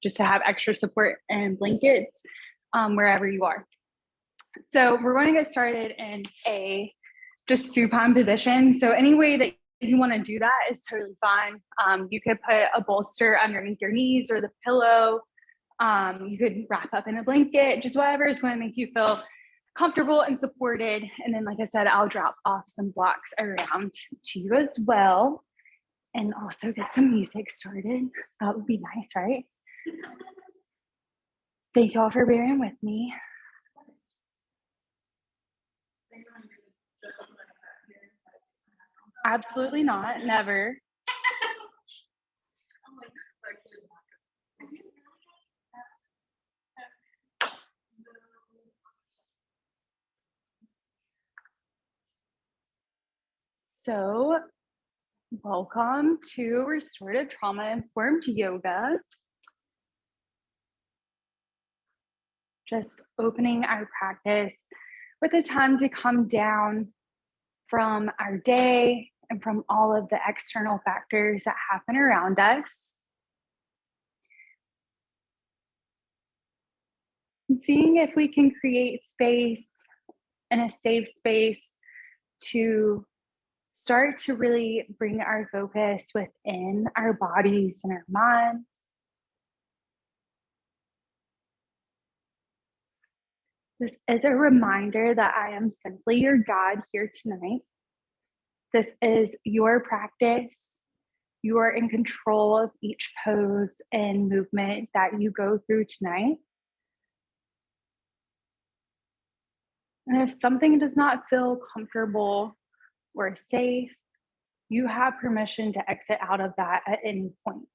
just to have extra support and blankets wherever you are. So we're going to get started in a just supine position. So any way that you want to do that is totally fine. You could put a bolster underneath your knees or the pillow. You could wrap up in a blanket, just whatever is going to make you feel comfortable and supported. And then, like I said, I'll drop off some blocks around to you as well, and also get some music started. That would be nice, right? Thank you all for bearing with me. Absolutely not, never. So, welcome to Restorative Trauma Informed Yoga. Just opening our practice with a time to come down from our day and from all of the external factors that happen around us. And seeing if we can create space and a safe space to start to really bring our focus within our bodies and our minds. This is a reminder that I am simply your guide here tonight. This is your practice. You are in control of each pose and movement that you go through tonight. And if something does not feel comfortable or safe, you have permission to exit out of that at any point.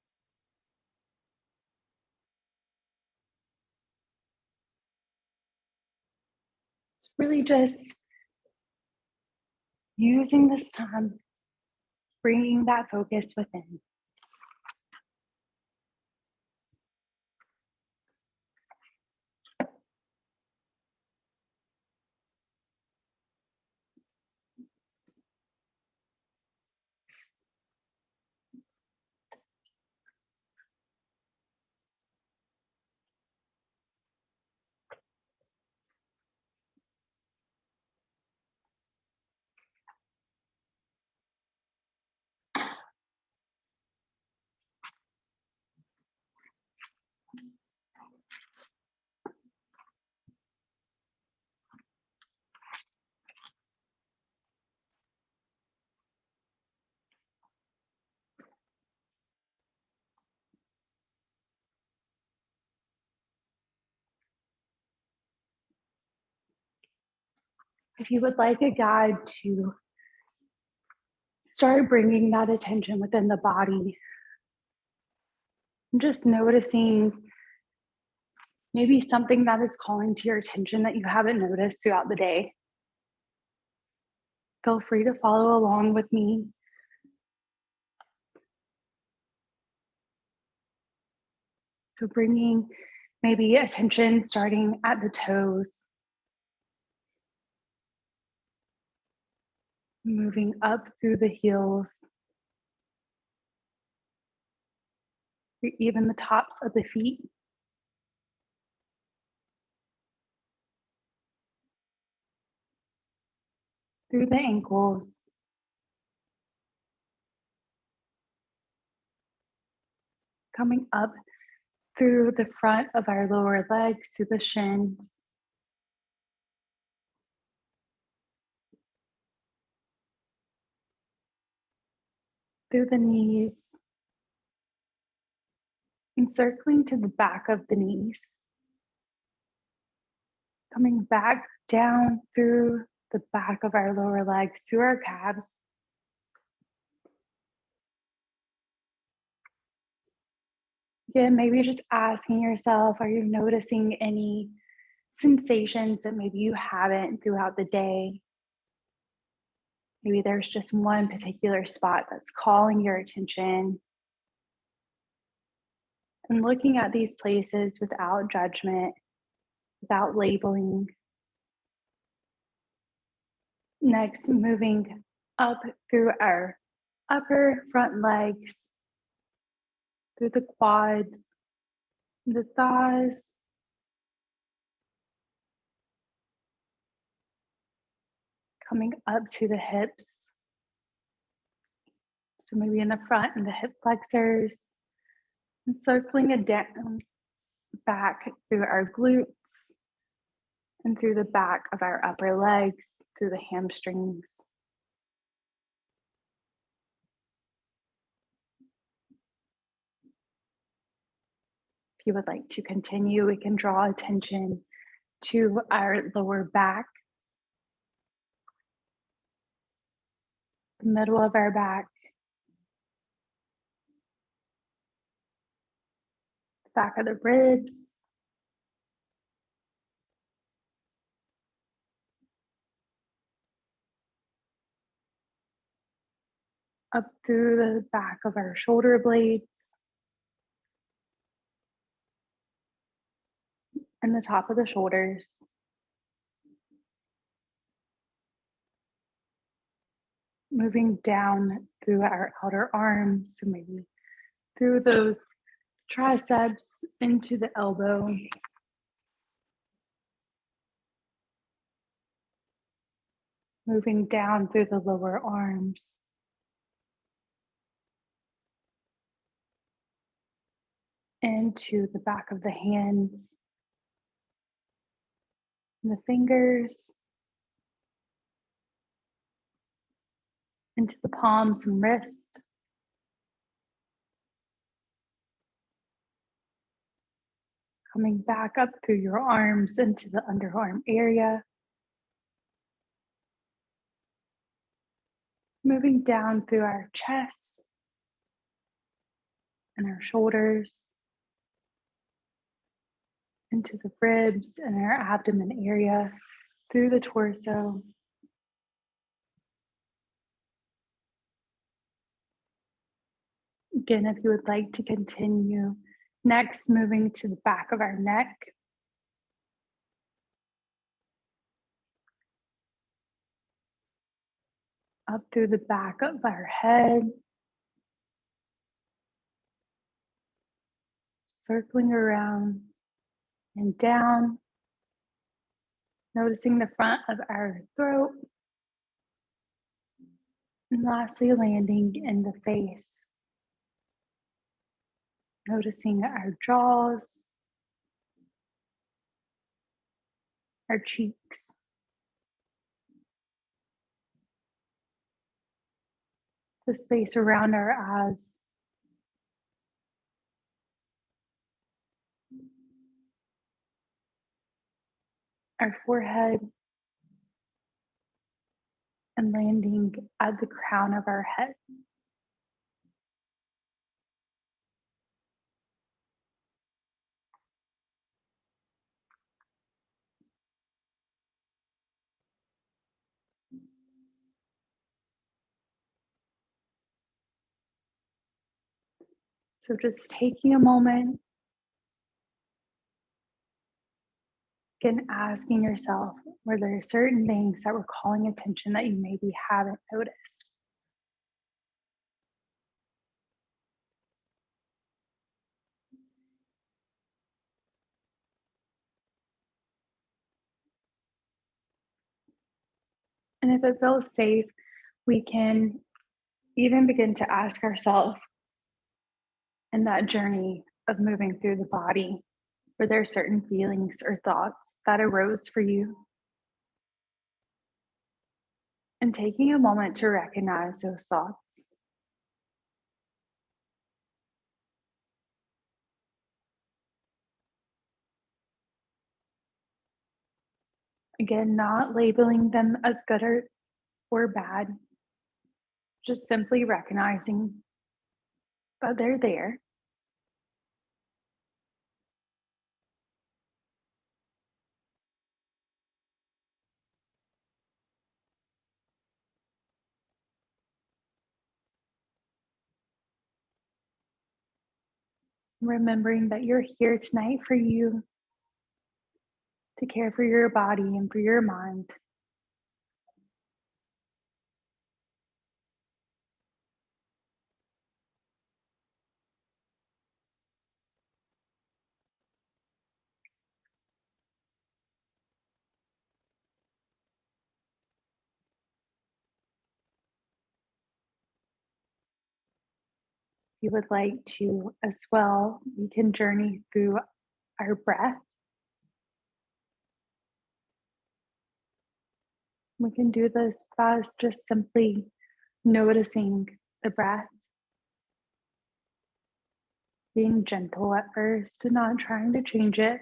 It's really just using this time, bringing that focus within. If you would like a guide to start bringing that attention within the body, and just noticing maybe something that is calling to your attention that you haven't noticed throughout the day, feel free to follow along with me. So bringing maybe attention starting at the toes, moving up through the heels, or even the tops of the feet. Through the ankles, coming up through the front of our lower legs, through the shins, through the knees, and circling to the back of the knees, coming back down through the back of our lower legs, through our calves. Again, maybe just asking yourself, are you noticing any sensations that maybe you haven't throughout the day? Maybe there's just one particular spot that's calling your attention. And looking at these places without judgment, without labeling. Next, moving up through our upper front legs, through the quads, the thighs, coming up to the hips. So maybe in the front and the hip flexors, and circling it down back through our glutes and through the back of our upper legs, through the hamstrings. If you would like to continue, we can draw attention to our lower back, the middle of our back of the ribs, up through the back of our shoulder blades, and the top of the shoulders. Moving down through our outer arms, so maybe through those triceps into the elbow. Moving down through the lower arms. Into the back of the hands. And the fingers. Into the palms and wrists. Coming back up through your arms into the underarm area. Moving down through our chest and our shoulders. Into the ribs and our abdomen area. Through the torso. Again, if you would like to continue, next moving to the back of our neck. Up through the back of our head. Circling around and down. Noticing the front of our throat. And lastly, landing in the face. Noticing our jaws, our cheeks, the space around our eyes, our forehead, and landing at the crown of our head. So just taking a moment, again, asking yourself, were there certain things that were calling attention that you maybe haven't noticed? And if it feels safe, we can even begin to ask ourselves in that journey of moving through the body, were there certain feelings or thoughts that arose for you? And taking a moment to recognize those thoughts. Again, not labeling them as good or bad, just simply recognizing that they're there. Remembering that you're here tonight for you, to care for your body and for your mind. If you would like to as well, we can journey through our breath. We can do this as just simply noticing the breath, being gentle at first and not trying to change it.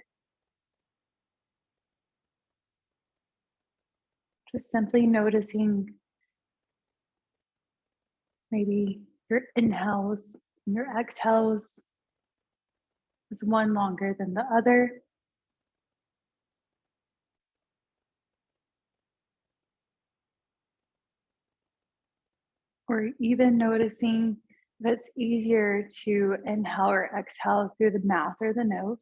Just simply noticing maybe your inhales and your exhales. Is one longer than the other? Or even noticing if it's easier to inhale or exhale through the mouth or the nose.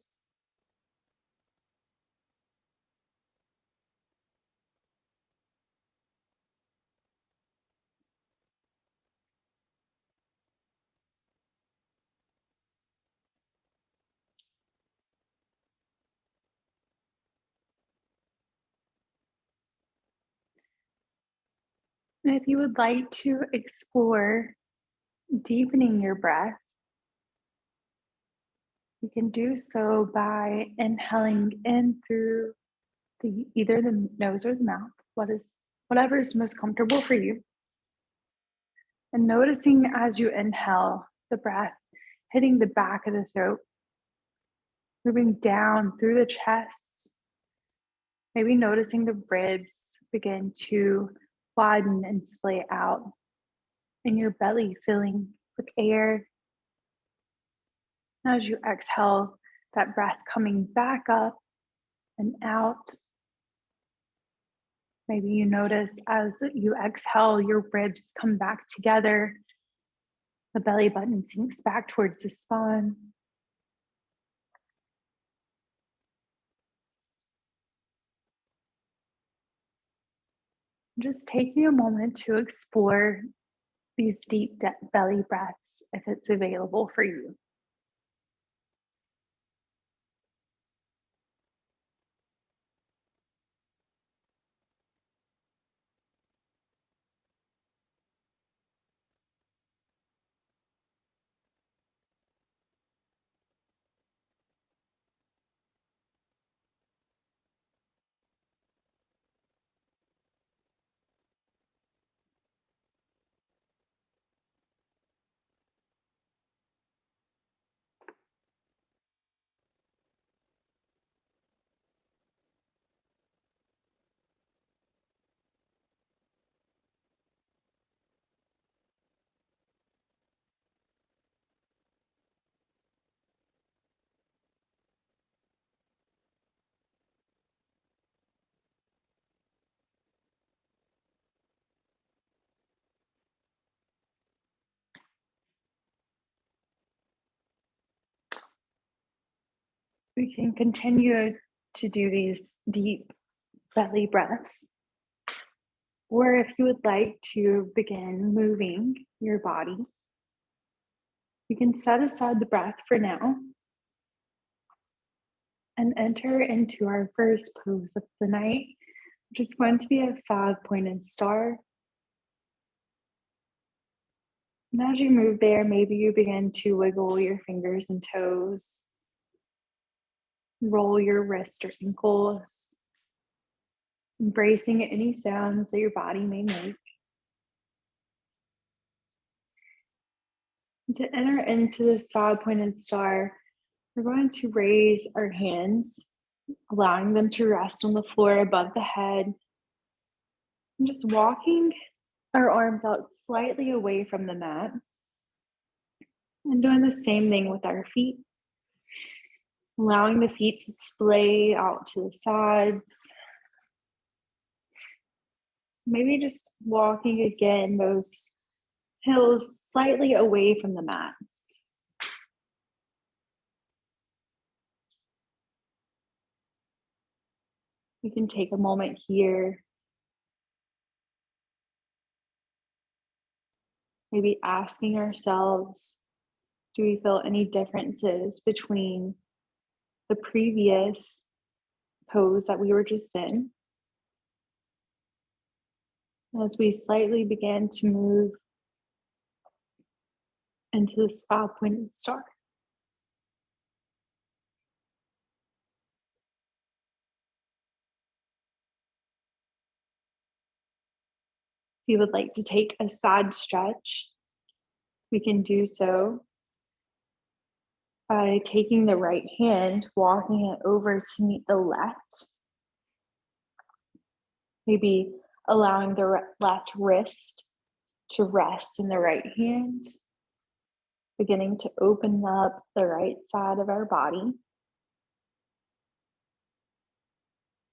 And if you would like to explore deepening your breath, you can do so by inhaling in through either the nose or the mouth, whatever is most comfortable for you. And noticing as you inhale the breath hitting the back of the throat, moving down through the chest, maybe noticing the ribs begin to widen and splay out, and your belly filling with air. As you exhale, that breath coming back up and out. Maybe you notice as you exhale, your ribs come back together. The belly button sinks back towards the spine. Just taking a moment to explore these deep belly breaths if it's available for you. We can continue to do these deep belly breaths. Or if you would like to begin moving your body, you can set aside the breath for now and enter into our first pose of the night, which is going to be a 5-pointed star. And as you move there, maybe you begin to wiggle your fingers and toes, roll your wrists or ankles, embracing any sounds that your body may make. To enter into this 5-pointed star, we're going to raise our hands, allowing them to rest on the floor above the head, and just walking our arms out slightly away from the mat. And doing the same thing with our feet, allowing the feet to splay out to the sides. Maybe just walking again, those heels slightly away from the mat. We can take a moment here, maybe asking ourselves, do we feel any differences between the previous pose that we were just in? As we slightly begin to move into this 5-pointed star. If you would like to take a side stretch, we can do so by taking the right hand, walking it over to meet the left, maybe allowing the left wrist to rest in the right hand, beginning to open up the right side of our body.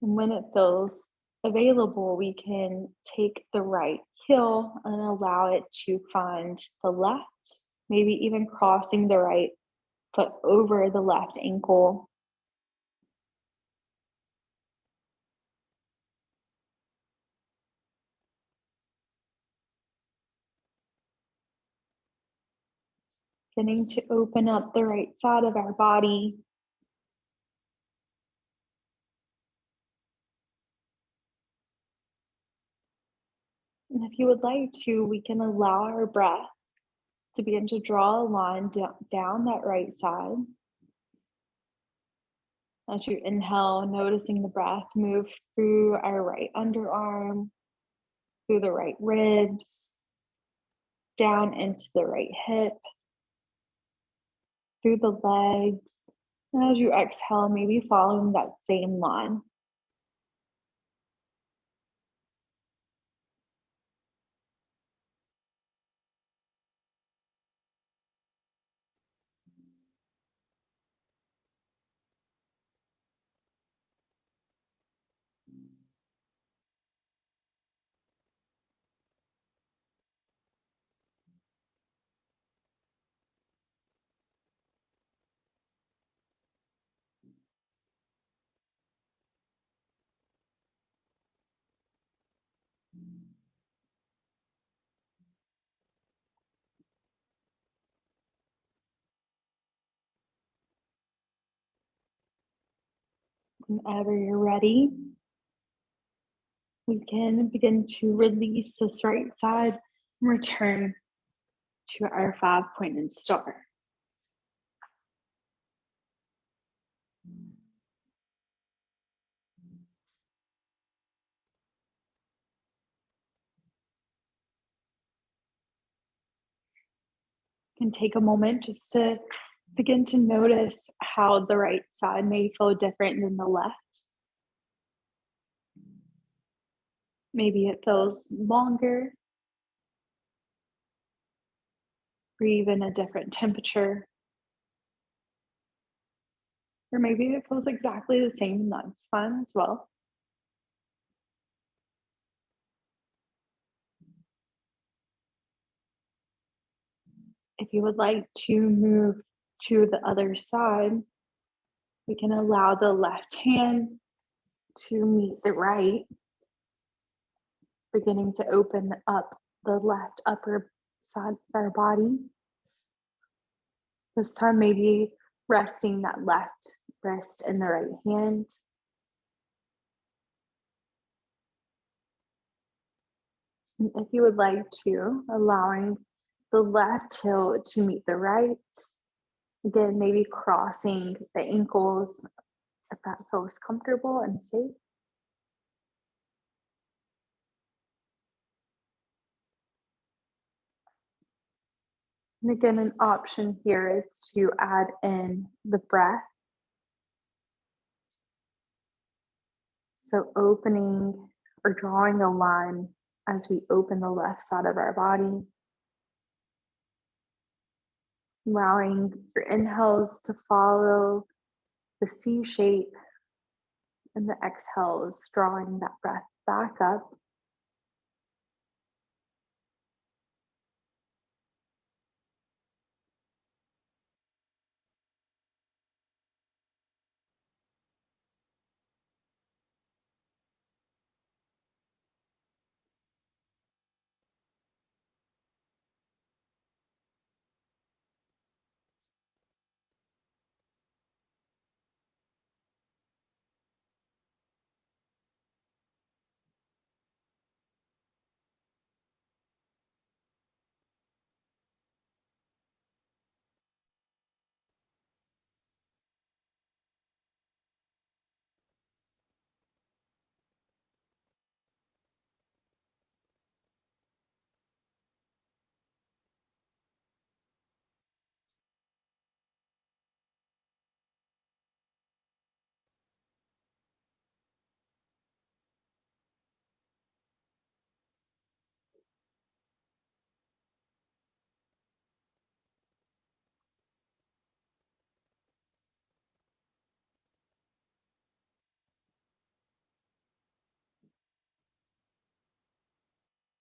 And when it feels available, we can take the right heel and allow it to find the left, maybe even crossing the right foot over the left ankle. Beginning to open up the right side of our body. And if you would like to, we can allow our breath to begin to draw a line down that right side. As you inhale, noticing the breath move through our right underarm, through the right ribs, down into the right hip, through the legs. And as you exhale, maybe following that same line. Whenever you're ready, we can begin to release this right side and return to our 5-pointed star. You can take a moment just to begin to notice how the right side may feel different than the left. Maybe it feels longer, or even a different temperature. Or maybe it feels exactly the same, and that's fine as well. If you would like to move to the other side, we can allow the left hand to meet the right, beginning to open up the left upper side of our body. This time, maybe resting that left wrist in the right hand. And if you would like to, allowing the left heel to meet the right. Again, maybe crossing the ankles if that feels comfortable and safe. And again, an option here is to add in the breath. So opening or drawing a line as we open the left side of our body. Allowing your inhales to follow the C shape and the exhales, drawing that breath back up.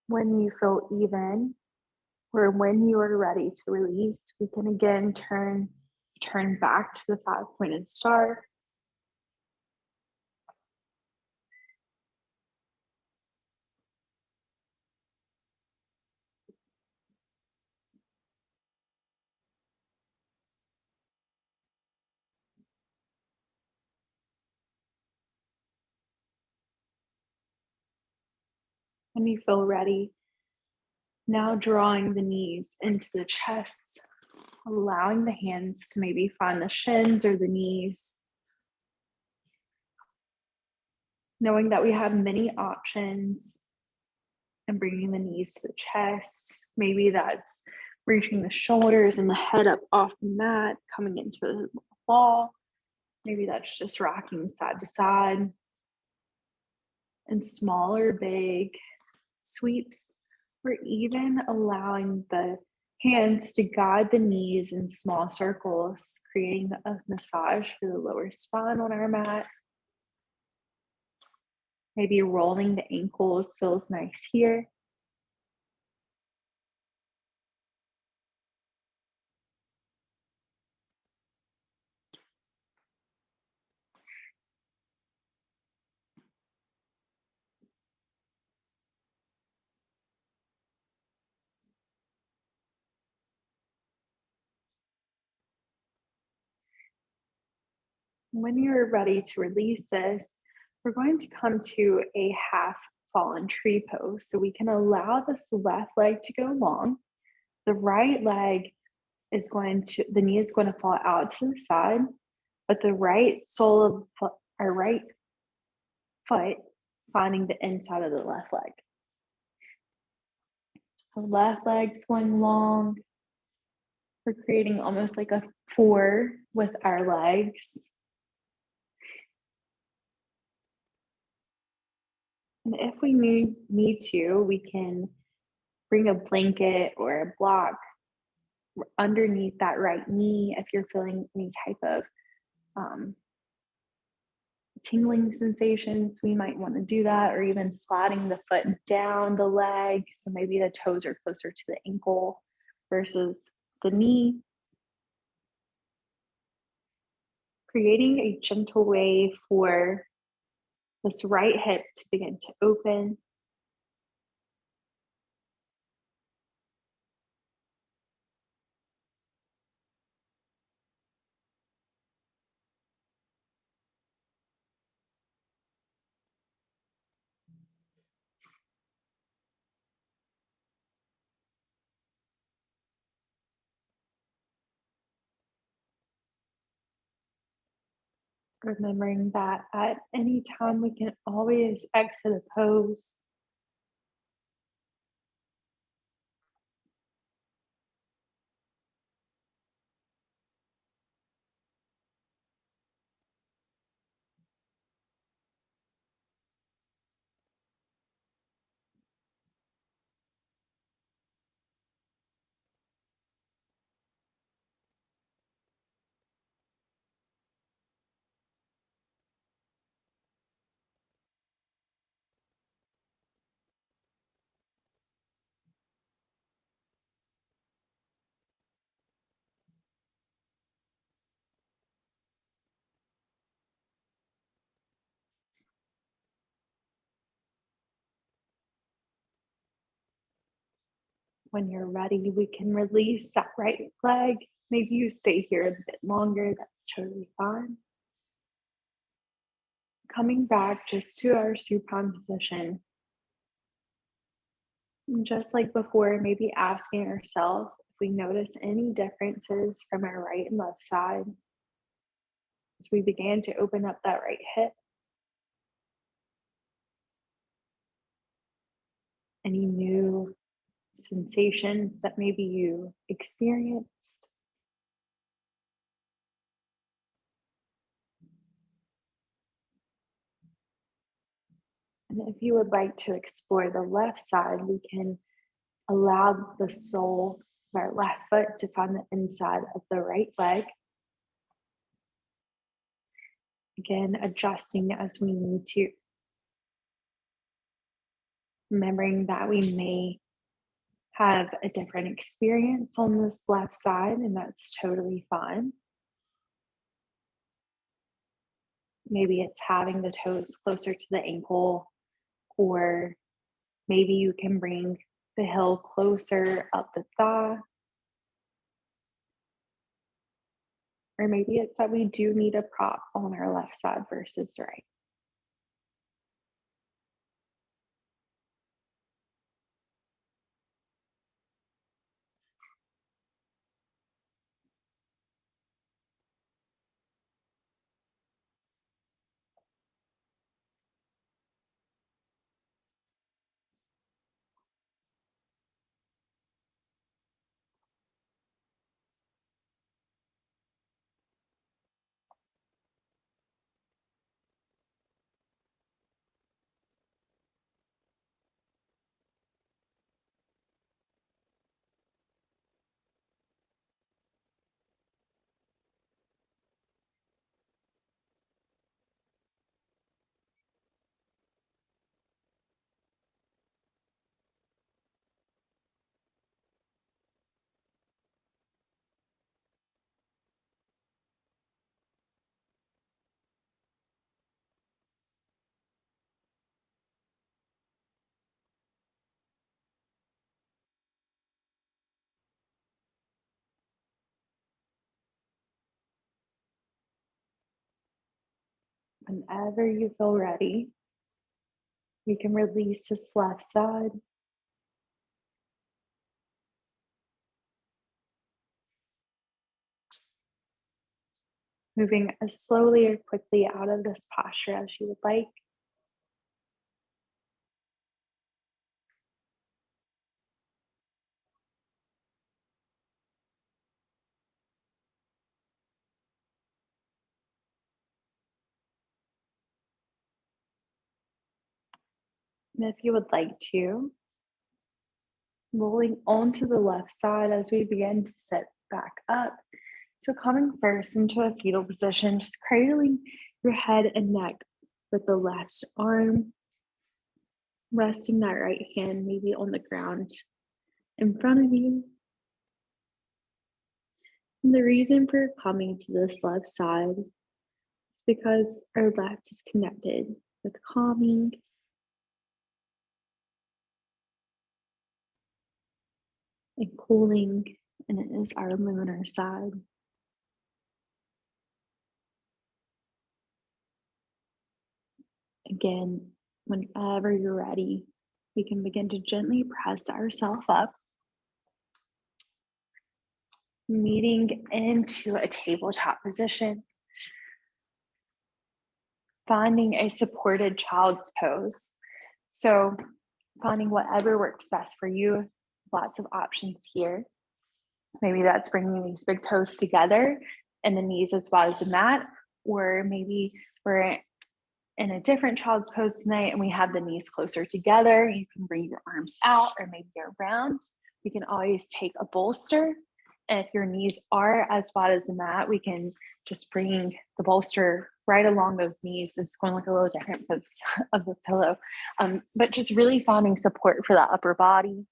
When you feel even, or when you are ready to release, we can again turn back to the 5-pointed star. When you feel ready, now drawing the knees into the chest, allowing the hands to maybe find the shins or the knees, knowing that we have many options, and bringing the knees to the chest. Maybe that's reaching the shoulders and the head up off the mat, coming into the wall. Maybe that's just rocking side to side. And small or big sweeps, or even allowing the hands to guide the knees in small circles, creating a massage for the lower spine on our mat. Maybe rolling the ankles feels nice here. When you're ready to release this, we're going to come to a half fallen tree pose. So we can allow this left leg to go long. The right leg the knee is going to fall out to the side, but the right sole of our right foot finding the inside of the left leg. So left leg's going long. We're creating almost like a 4 with our legs. And if we need to, we can bring a blanket or a block underneath that right knee if you're feeling any type of tingling sensations. We might want to do that, or even sliding the foot down the leg. So maybe the toes are closer to the ankle versus the knee. Creating a gentle way for this right hip to begin to open. Remembering that at any time we can always exit a pose. When you're ready, we can release that right leg. Maybe you stay here a bit longer, that's totally fine. Coming back just to our supine position. And just like before, maybe asking ourselves if we notice any differences from our right and left side as we began to open up that right hip. Any new sensations that maybe you experienced. And if you would like to explore the left side, we can allow the sole of our left foot to find the inside of the right leg. Again, adjusting as we need to. Remembering that we may have a different experience on this left side, and that's totally fine. Maybe it's having the toes closer to the ankle, or maybe you can bring the heel closer up the thigh, or maybe it's that we do need a prop on our left side versus right. Whenever you feel ready, you can release this left side. Moving as slowly or quickly out of this posture as you would like. And if you would like to, rolling onto the left side as we begin to sit back up. So coming first into a fetal position, just cradling your head and neck with the left arm, resting that right hand maybe on the ground in front of you. And the reason for coming to this left side is because our left is connected with calming and cooling, and it is our lunar side. Again, whenever you're ready, we can begin to gently press ourselves up, meeting into a tabletop position, finding a supported child's pose. So, finding whatever works best for you, lots of options here. Maybe that's bringing these big toes together and the knees as well as the mat, or maybe we're in a different child's pose tonight and we have the knees closer together. You can bring your arms out or maybe around. We can always take a bolster. And if your knees are as flat as the mat, we can just bring the bolster right along those knees. It's going to look a little different because of the pillow. But just really finding support for that upper body.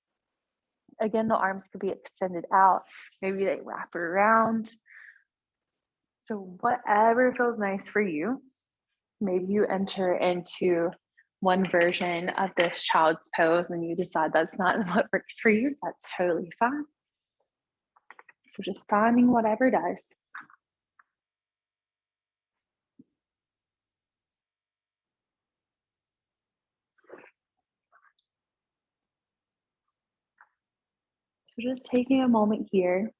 Again, the arms could be extended out. Maybe they wrap around. So whatever feels nice for you. Maybe you enter into one version of this child's pose and you decide that's not what works for you. That's totally fine. So just finding whatever does. So just taking a moment here.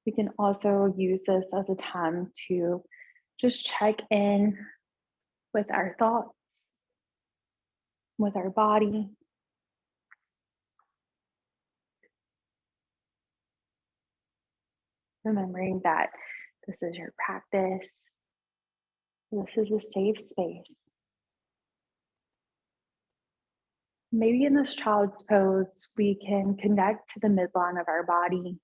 We can also use this as a time to just check in with our thoughts, with our body. Remembering that this is your practice. This is a safe space. Maybe in this child's pose, we can connect to the midline of our body.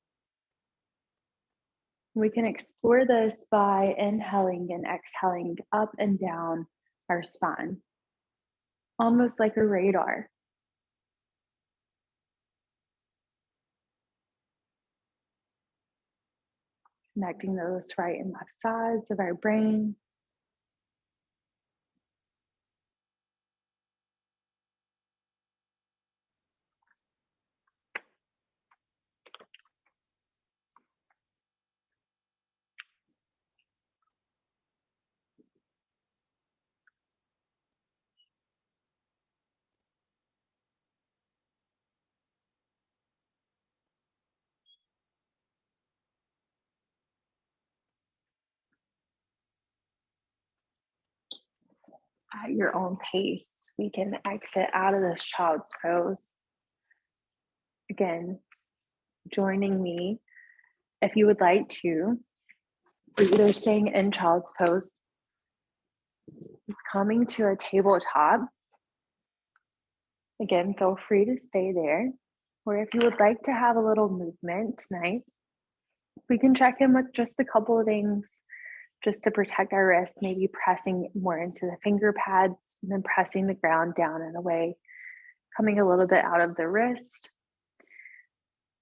We can explore this by inhaling and exhaling up and down our spine. almost like a radar. Connecting those right and left sides of our brain. At your own pace, we can exit out of this child's pose. Again, joining me if you would like to, or either staying in child's pose, is coming to a tabletop. Again, feel free to stay there. Or if you would like to have a little movement tonight, we can check in with just a couple of things just to protect our wrists, maybe pressing more into the finger pads and then pressing the ground down and away, coming a little bit out of the wrist.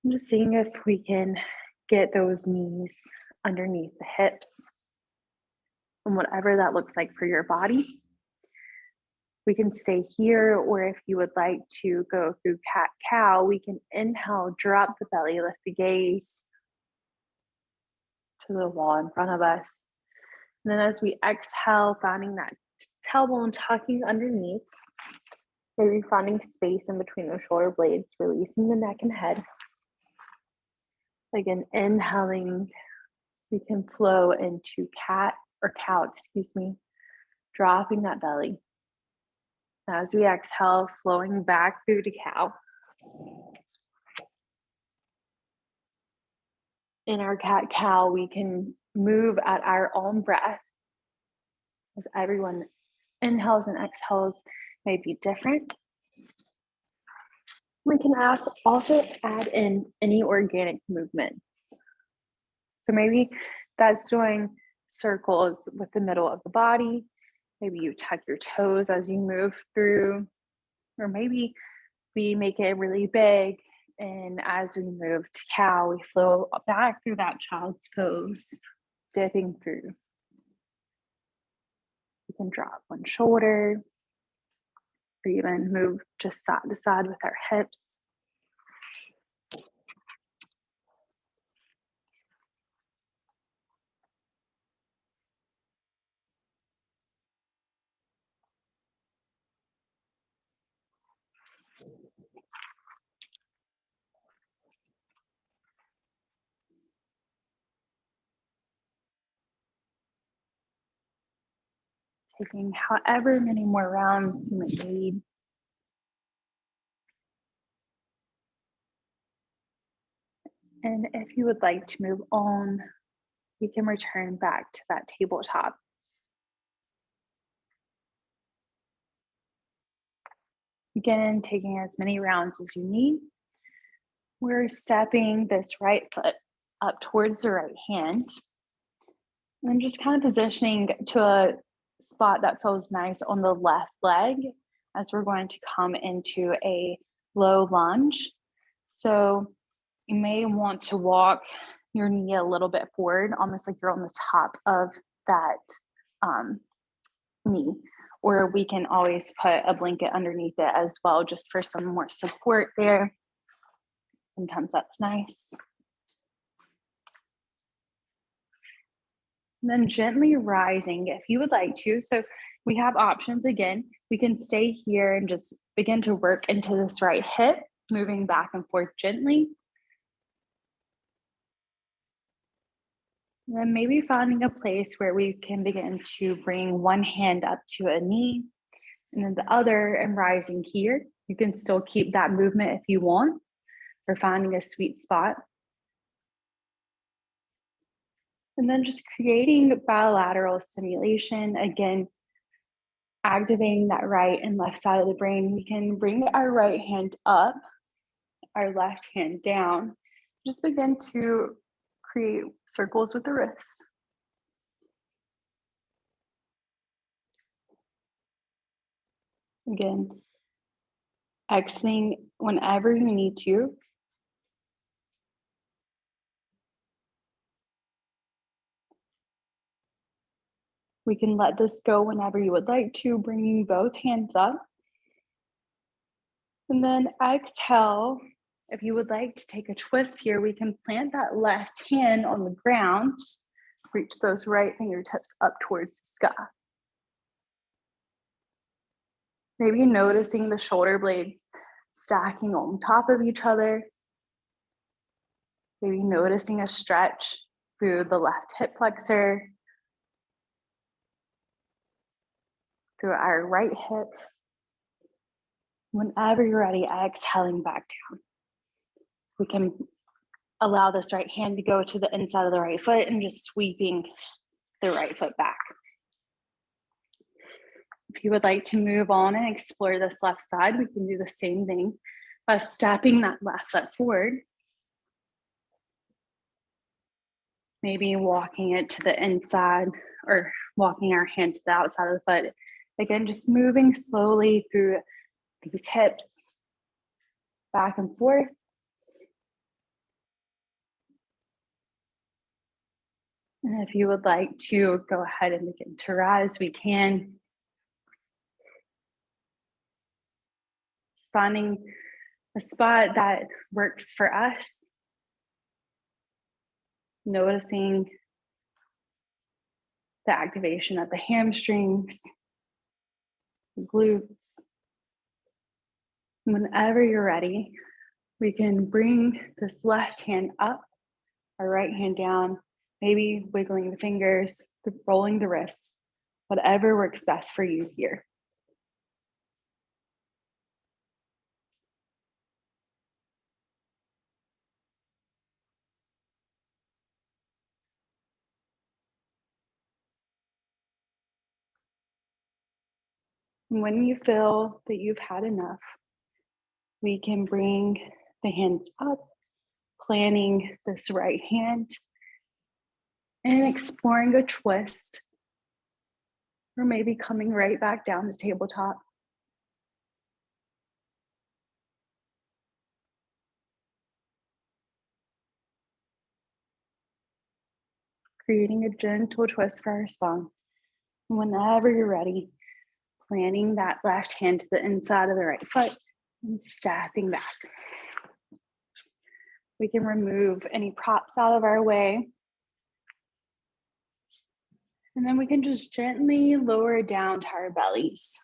I'm just seeing if we can get those knees underneath the hips and whatever that looks like for your body. We can stay here, or if you would like to go through cat-cow, we can inhale, drop the belly, lift the gaze to the wall in front of us. And then as we exhale, finding that tailbone tucking underneath, maybe finding space in between the shoulder blades, releasing the neck and head. Again, inhaling, we can flow into cow, dropping that belly. As we exhale, flowing back through to cow. In our cat-cow, we can move at our own breath, as everyone's inhales and exhales may be different. We can also add in any organic movements. So maybe that's doing circles with the middle of the body. Maybe you tuck your toes as you move through, or maybe we make it really big. And as we move to cow, we flow back through that child's pose, dipping through. We can drop one shoulder, or even move just side to side with our hips. Taking however many more rounds you might need. And if you would like to move on, we can return back to that tabletop. Again, taking as many rounds as you need. We're stepping this right foot up towards the right hand. And just kind of positioning to a spot that feels nice on the left leg as we're going to come into a low lunge. So you may want to walk your knee a little bit forward, almost like you're on the top of that knee. Or we can always put a blanket underneath it as well, just for some more support there. Sometimes that's nice. And then gently rising if you would like to. So we have options again. We can stay here and just begin to work into this right hip, moving back and forth gently. And then maybe finding a place where we can begin to bring one hand up to a knee and then the other and rising here. You can still keep that movement if you want, or finding a sweet spot. And then just creating bilateral stimulation, again, activating that right and left side of the brain. We can bring our right hand up, our left hand down. Just begin to create circles with the wrist. Again, exiting whenever you need to. We can let this go whenever you would like to, bringing both hands up. And then exhale. If you would like to take a twist here, we can plant that left hand on the ground. Reach those right fingertips up towards the sky. Maybe noticing the shoulder blades stacking on top of each other. Maybe noticing a stretch through the left hip flexor, through our right hip. Whenever you're ready, exhaling back down. We can allow this right hand to go to the inside of the right foot and just sweeping the right foot back. If you would like to move on and explore this left side, we can do the same thing by stepping that left foot forward. Maybe walking it to the inside or walking our hand to the outside of the foot. Again, just moving slowly through these hips, back and forth. And if you would like to go ahead and begin to rise, we can. Finding a spot that works for us. Noticing the activation of the hamstrings, the glutes. Whenever you're ready, we can bring this left hand up, our right hand down, maybe wiggling the fingers, rolling the wrists, whatever works best for you here. When you feel that you've had enough, we can bring the hands up, planting this right hand, and exploring a twist, or maybe coming right back down to tabletop. Creating a gentle twist for our spine. Whenever you're ready, planting that left hand to the inside of the right foot and stepping back. We can remove any props out of our way. And then we can just gently lower down to our bellies.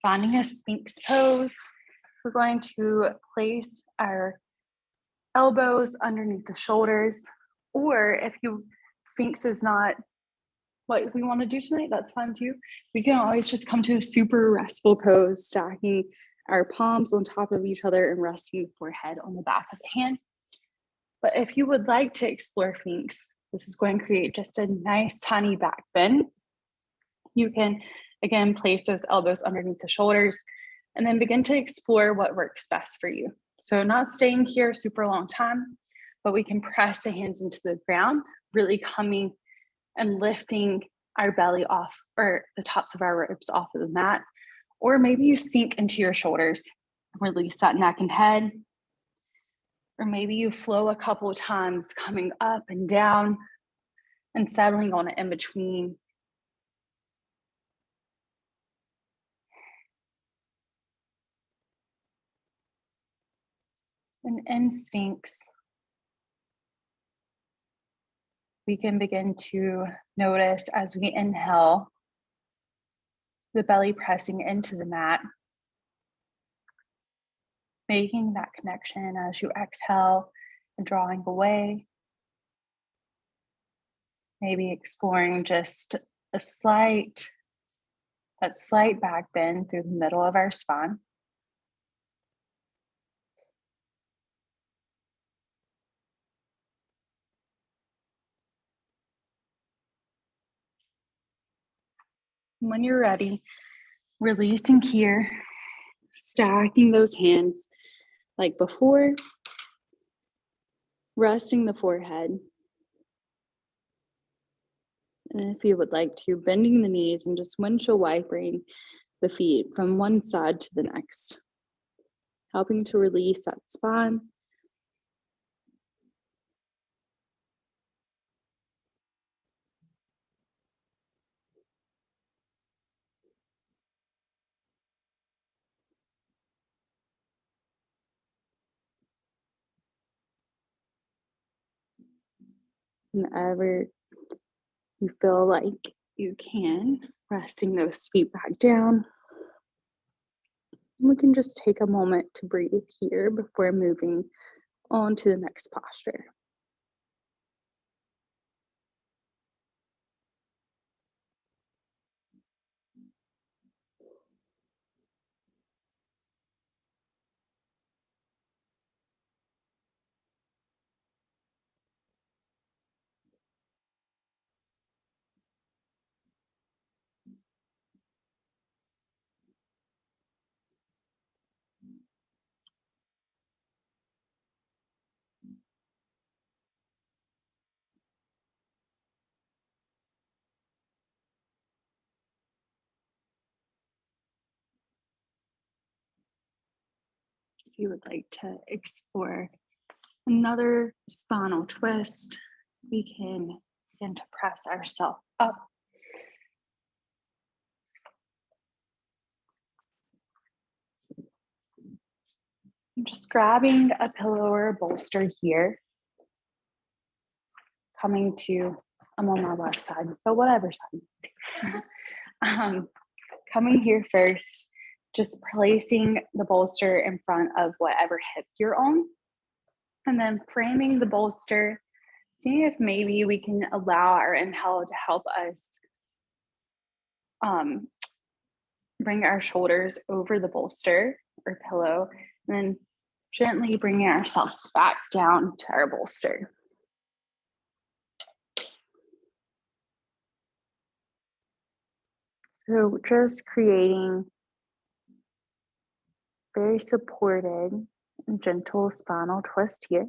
Finding a Sphinx pose, we're going to place our elbows underneath the shoulders, or if Sphinx is not what we want to do tonight, that's fine too. We can always just come to a super restful pose, stacking our palms on top of each other and resting the forehead on the back of the hand. But if you would like to explore Sphinx, this is going to create just a nice tiny back bend. You can, again, place those elbows underneath the shoulders and then begin to explore what works best for you. So not staying here a super long time, but we can press the hands into the ground, really coming and lifting our belly off, or the tops of our ribs off of the mat. Or maybe you sink into your shoulders, release that neck and head. Or maybe you flow a couple of times, coming up and down and settling on it in between. And in Sphinx, we can begin to notice as we inhale, the belly pressing into the mat, making that connection as you exhale and drawing away. Maybe exploring just that slight back bend through the middle of our spine. When you're ready, releasing here, stacking those hands like before, resting the forehead, And if you would like to, bending the knees and just windshield wipering the feet from one side to the next, helping to release that spine. Whenever you feel like you can, resting those feet back down. We can just take a moment to breathe here before moving on to the next posture. If you would like to explore another spinal twist, we can begin to press ourselves up. I'm just grabbing a pillow or a bolster here, coming to, I'm on my left side, but whatever side. Coming here first, just placing the bolster in front of whatever hip you're on, and then framing the bolster, seeing if maybe we can allow our inhale to help us bring our shoulders over the bolster or pillow, and then gently bringing ourselves back down to our bolster. So just creating very supported and gentle spinal twist here.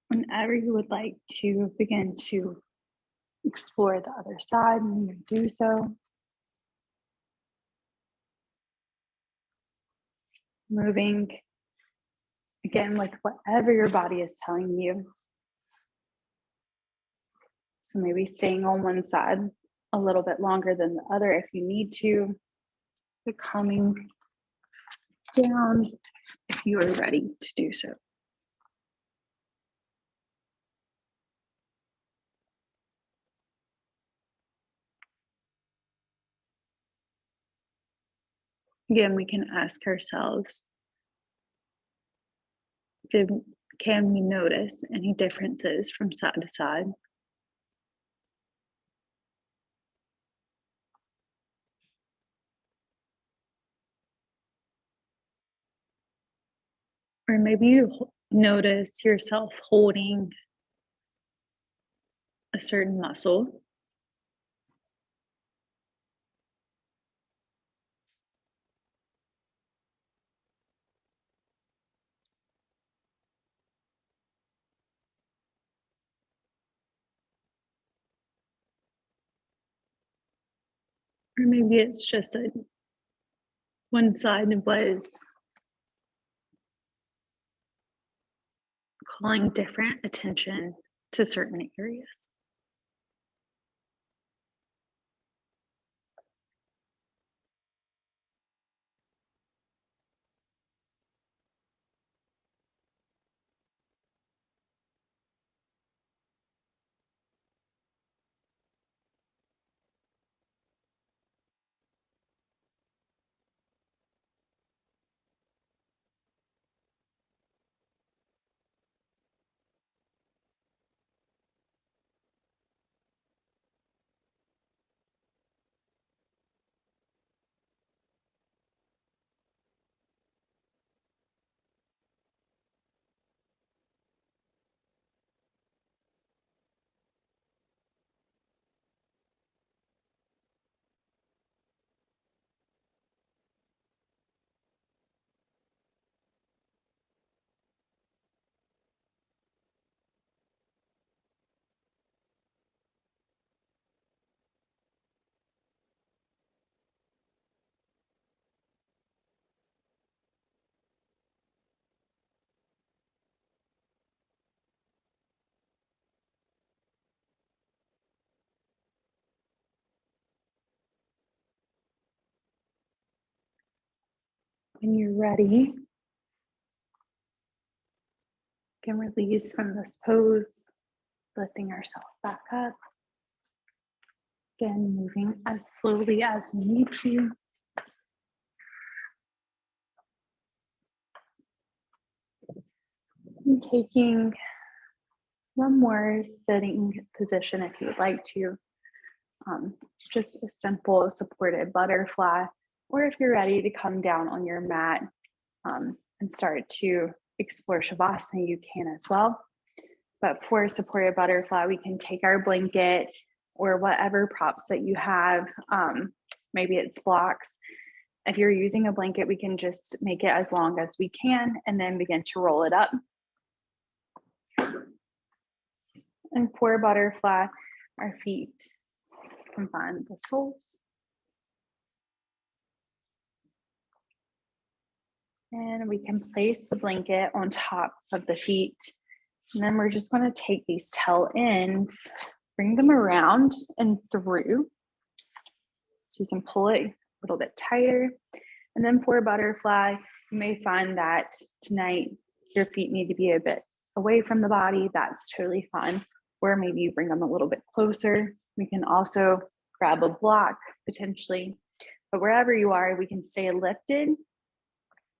Whenever you would like to begin to explore the other side, and you do so. Moving again with whatever your body is telling you. So maybe staying on one side a little bit longer than the other if you need to, but coming down if you are ready to do so. Again, we can ask ourselves, can we notice any differences from side to side? Or maybe you notice yourself holding a certain muscle. Or maybe it's just a one side was calling different attention to certain areas. When you're ready, you can release from this pose, lifting ourselves back up. Again, moving as slowly as we need to. And taking one more sitting position if you would like to. Just a simple supported butterfly, or if you're ready to come down on your mat and start to explore Shavasana, you can as well. But for a supported butterfly, we can take our blanket or whatever props that you have. Maybe it's blocks. If you're using a blanket, we can just make it as long as we can and then begin to roll it up. And for a butterfly, our feet can find the soles. And we can place the blanket on top of the feet. And then we're just going to take these tail ends, bring them around and through. So you can pull it a little bit tighter. And then for a butterfly, you may find that tonight your feet need to be a bit away from the body. That's totally fine. Or maybe you bring them a little bit closer. We can also grab a block potentially. But wherever you are, we can stay lifted.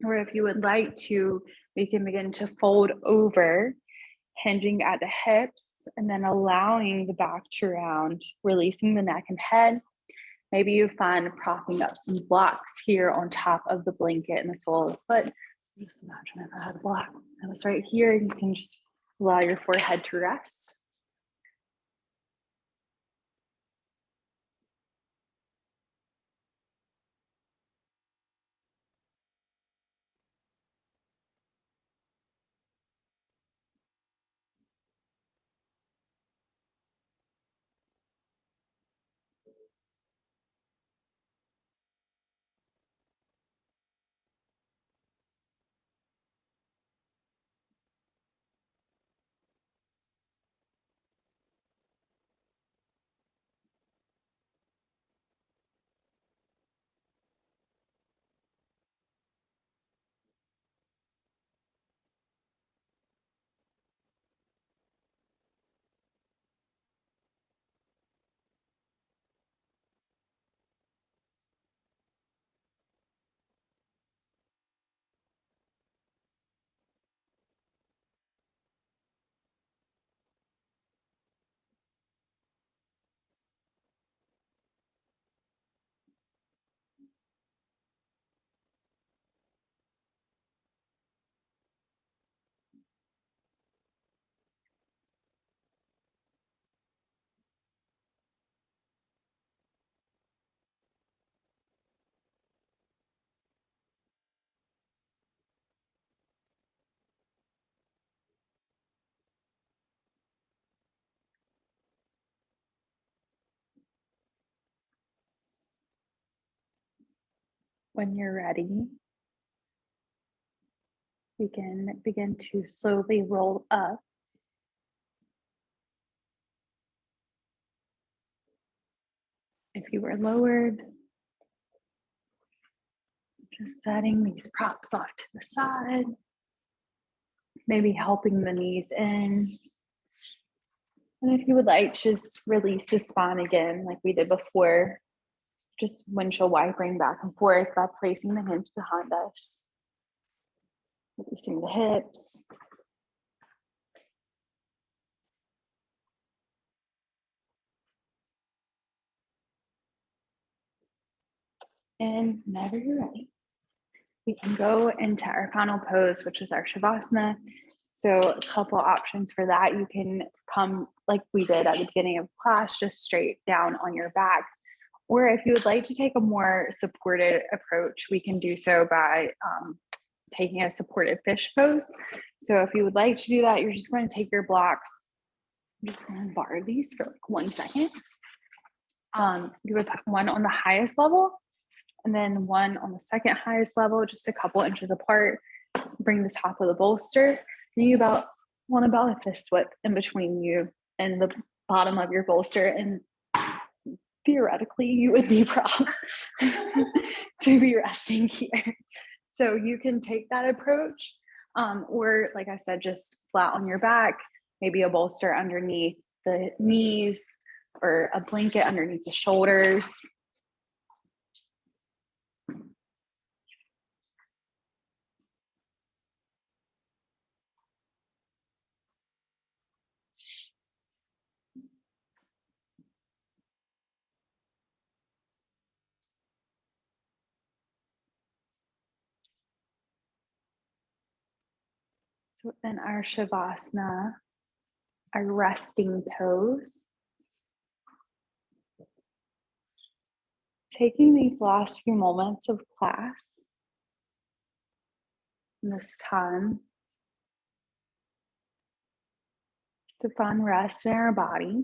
Or if you would like to, we can begin to fold over, hinging at the hips, and then allowing the back to round, releasing the neck and head. Maybe you find propping up some blocks here on top of the blanket and the sole of the foot. Just imagine if I had a block that was right here, you can just allow your forehead to rest. When you're ready, we can begin to slowly roll up. If you were lowered, just setting these props off to the side, maybe helping the knees in. And if you would like, just release the spine again, like we did before. Just windshield wipering back and forth by placing the hands behind us, releasing the hips. And whenever you're ready, we can go into our final pose, which is our Shavasana. So a couple options for that. You can come like we did at the beginning of class, just straight down on your back. Or if you would like to take a more supported approach, we can do so by taking a supported fish pose. So if you would like to do that, you're just going to take your blocks. I'm just going to borrow these for like 1 second. You would put one on the highest level and then one on the second highest level, just a couple inches apart. Bring the top of the bolster. And you want about a fist width in between you and the bottom of your bolster. And theoretically, you would be proud to be resting here. So you can take that approach, or like I said, just flat on your back, maybe a bolster underneath the knees or a blanket underneath the shoulders. So in our Shavasana, our resting pose, taking these last few moments of class, and this time to find rest in our body.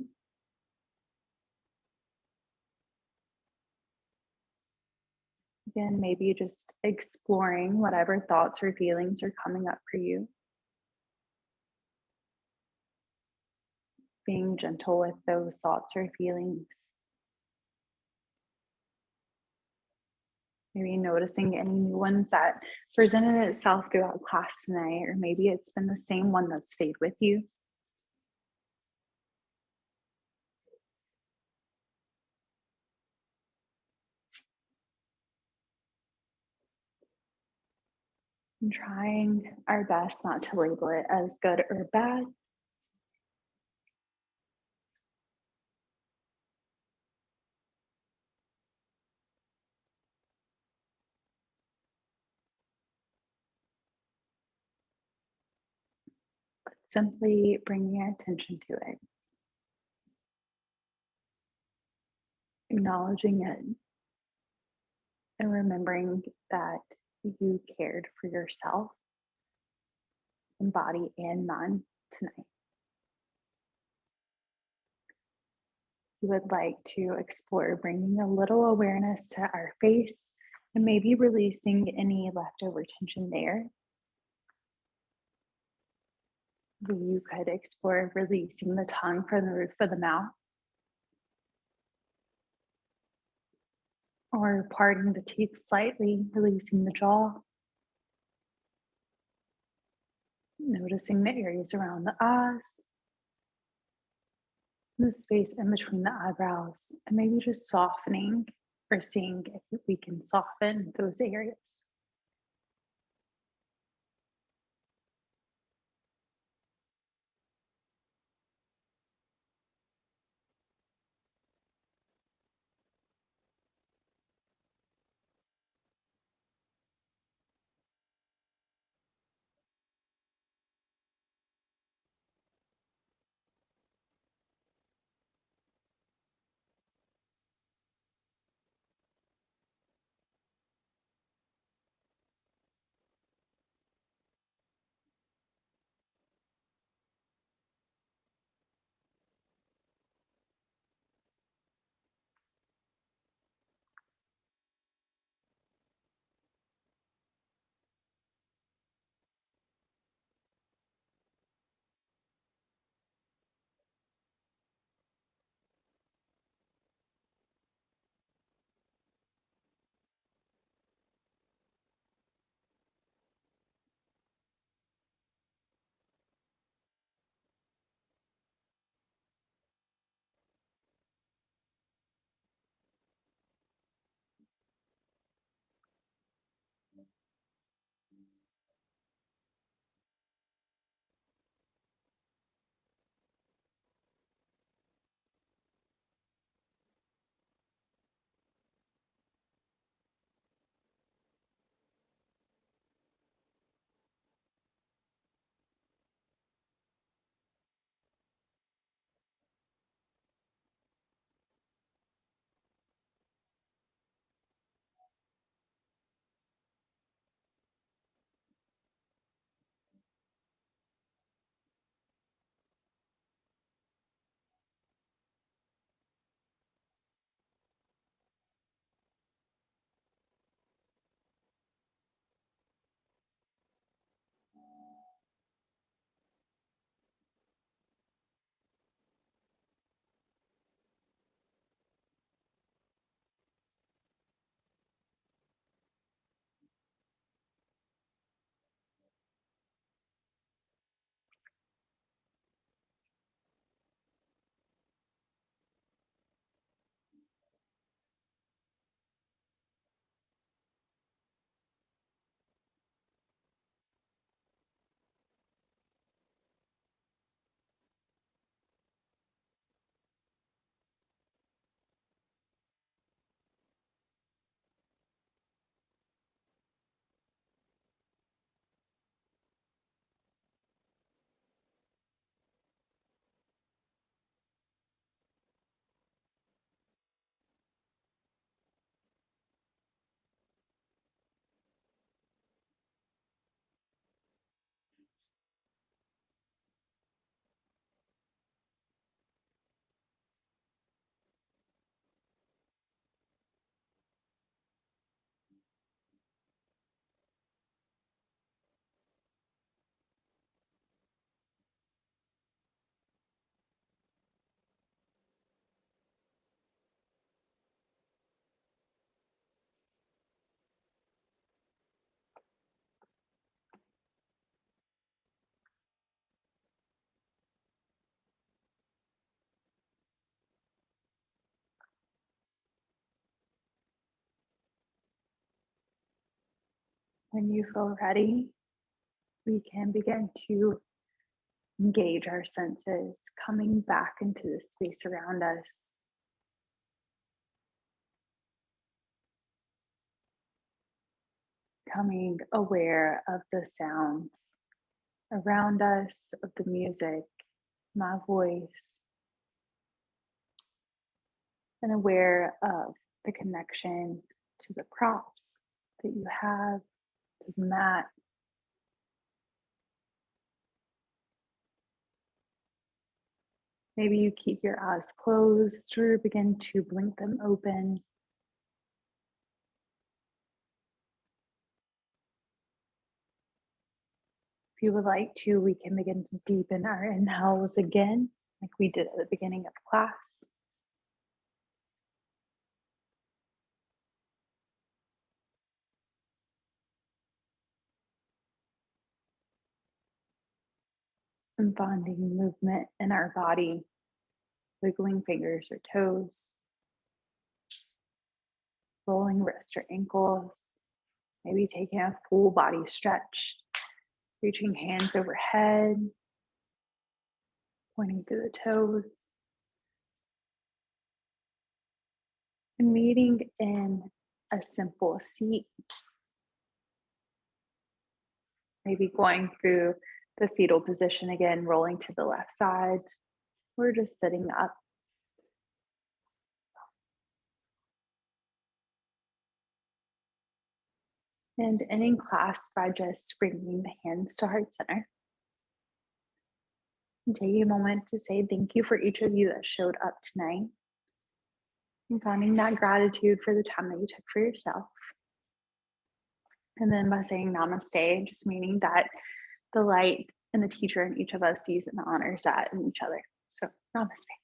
Again, maybe just exploring whatever thoughts or feelings are coming up for you. Being gentle with those thoughts or feelings. Maybe noticing any new ones that presented itself throughout class tonight, or maybe it's been the same one that stayed with you. And trying our best not to label it as good or bad. But simply bringing your attention to it. Acknowledging it. And remembering that you cared for yourself in body and mind tonight. You would like to explore bringing a little awareness to our face and maybe releasing any leftover tension there. You could explore releasing the tongue from the roof of the mouth, or parting the teeth slightly, releasing the jaw. Noticing the areas around the eyes, the space in between the eyebrows, and maybe just softening or seeing if we can soften those areas. When you feel ready, we can begin to engage our senses, coming back into the space around us. Becoming aware of the sounds around us, of the music, my voice, and aware of the connection to the props that you have, to the mat. Maybe you keep your eyes closed or begin to blink them open. If you would like to, we can begin to deepen our inhales again, like we did at the beginning of class. And finding movement in our body, wiggling fingers or toes, rolling wrists or ankles, maybe taking a full body stretch, reaching hands overhead, pointing to the toes, and meeting in a simple seat. Maybe going through the fetal position again, rolling to the left side, or just sitting up. And ending class by just bringing the hands to heart center. And taking a moment to say thank you for each of you that showed up tonight. And finding that gratitude for the time that you took for yourself. And then by saying namaste, just meaning that the light and the teacher in each of us sees and honors that in each other. So namaste.